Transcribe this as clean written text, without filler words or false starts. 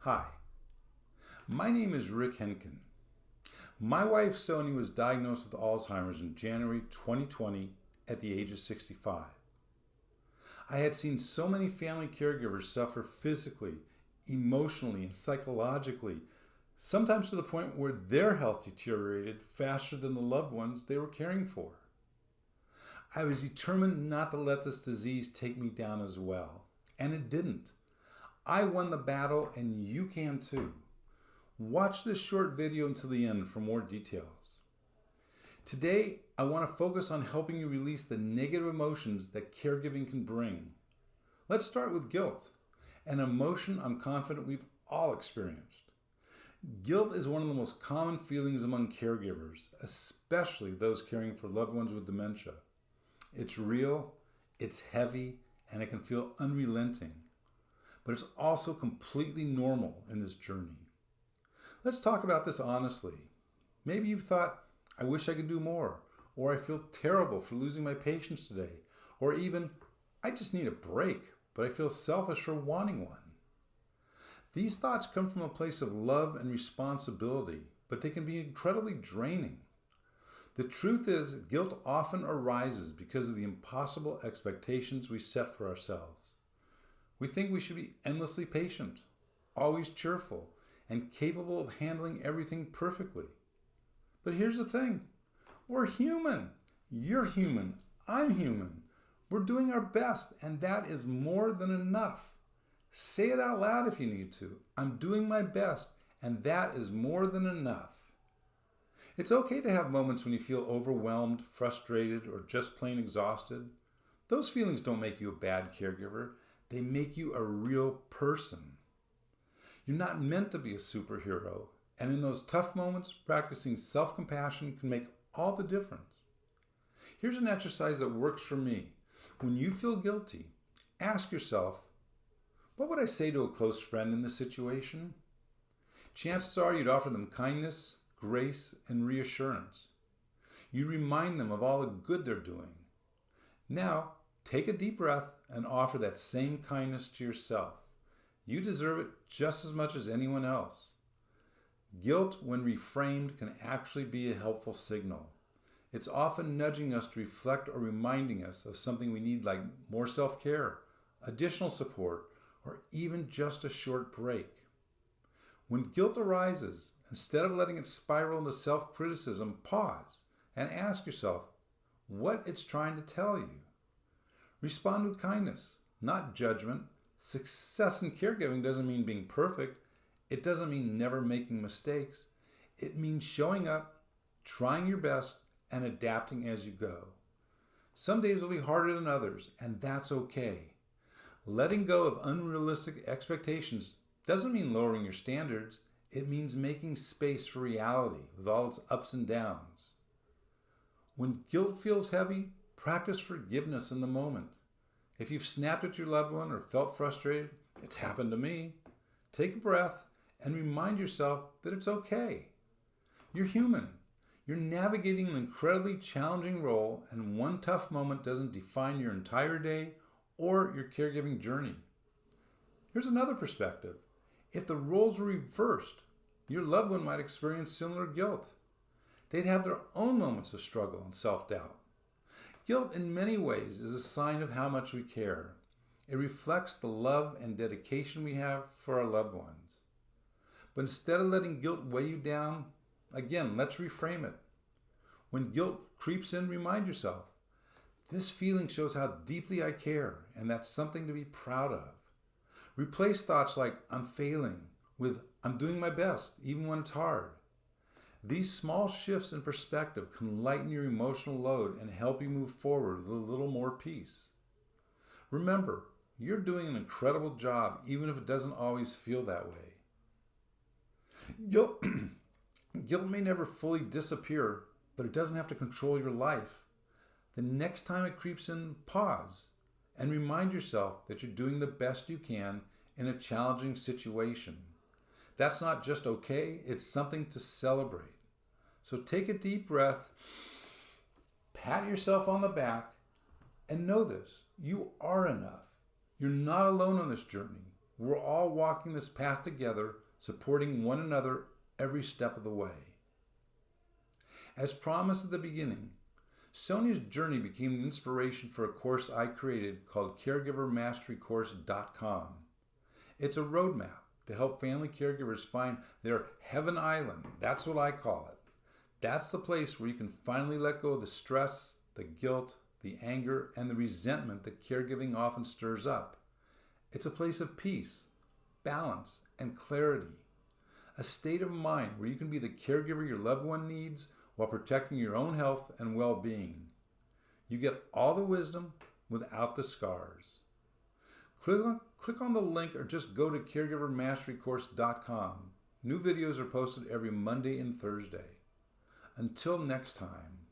Hi, my name is 𝗙𝗃𝗲𝗏𝗃. My wife Sonia was diagnosed with Alzheimer's in January 2020 at the age of 65. I had seen so many family caregivers suffer physically, emotionally, and psychologically, sometimes to the point where their health deteriorated faster than the loved ones they were caring for. I was determined not to let this disease take me down as well, and it didn't. I won the battle, and you can too. Watch this short video until the end for more details. Today, I want to focus on helping you release the negative emotions that caregiving can bring. Let's start with guilt, an emotion I'm confident we've all experienced. Guilt is one of the most common feelings among caregivers, especially those caring for loved ones with dementia. It's real, it's heavy, and it can feel unrelenting. But it's also completely normal in this journey. Let's talk about this honestly. Maybe you've thought, I wish I could do more, or I feel terrible for losing my patients today, or even, I just need a break, but I feel selfish for wanting one. These thoughts come from a place of love and responsibility, but they can be incredibly draining. The truth is, guilt often arises because of the impossible expectations we set for ourselves. We think we should be endlessly patient, always cheerful, and capable of handling everything perfectly. But here's the thing. We're human. You're human. I'm human. We're doing our best, and that is more than enough. Say it out loud if you need to. I'm doing my best, and that is more than enough. It's okay to have moments when you feel overwhelmed, frustrated, or just plain exhausted. Those feelings don't make you a bad caregiver. They make you a real person. You're not meant to be a superhero, and in those tough moments, practicing self-compassion can make all the difference. Here's an exercise that works for me. When you feel guilty, ask yourself, what would I say to a close friend in this situation? Chances are you'd offer them kindness, grace, and reassurance. You remind them of all the good they're doing. Now, take a deep breath and offer that same kindness to yourself. You deserve it just as much as anyone else. Guilt, when reframed, can actually be a helpful signal. It's often nudging us to reflect or reminding us of something we need, like more self-care, additional support, or even just a short break. When guilt arises, instead of letting it spiral into self-criticism, pause and ask yourself what it's trying to tell you. Respond with kindness, not judgment. Success in caregiving doesn't mean being perfect. It doesn't mean never making mistakes. It means showing up, trying your best, and adapting as you go. Some days will be harder than others, and that's okay. Letting go of unrealistic expectations doesn't mean lowering your standards. It means making space for reality with all its ups and downs. When guilt feels heavy, practice forgiveness in the moment. If you've snapped at your loved one or felt frustrated, it's happened to me. Take a breath and remind yourself that it's okay. You're human. You're navigating an incredibly challenging role, and one tough moment doesn't define your entire day or your caregiving journey. Here's another perspective. If the roles were reversed, your loved one might experience similar guilt. They'd have their own moments of struggle and self-doubt. Guilt, in many ways, is a sign of how much we care. It reflects the love and dedication we have for our loved ones. But instead of letting guilt weigh you down, again, let's reframe it. When guilt creeps in, remind yourself, this feeling shows how deeply I care, and that's something to be proud of. Replace thoughts like, I'm failing, with, I'm doing my best, even when it's hard. These small shifts in perspective can lighten your emotional load and help you move forward with a little more peace. Remember, you're doing an incredible job, even if it doesn't always feel that way. Guilt may never fully disappear, but it doesn't have to control your life. The next time it creeps in, pause and remind yourself that you're doing the best you can in a challenging situation. That's not just okay, it's something to celebrate. So take a deep breath, pat yourself on the back, and know this, you are enough. You're not alone on this journey. We're all walking this path together, supporting one another every step of the way. As promised at the beginning, Sonia's journey became the inspiration for a course I created called caregivermasterycourse.com. It's a roadmap to help family caregivers find their heaven island. That's what I call it. That's the place where you can finally let go of the stress, the guilt, the anger, and the resentment that caregiving often stirs up. It's a place of peace, balance, and clarity. A state of mind where you can be the caregiver your loved one needs while protecting your own health and well-being. You get all the wisdom without the scars. Click on the link or just go to caregivermasterycourse.com. New videos are posted every Monday and Thursday. Until next time.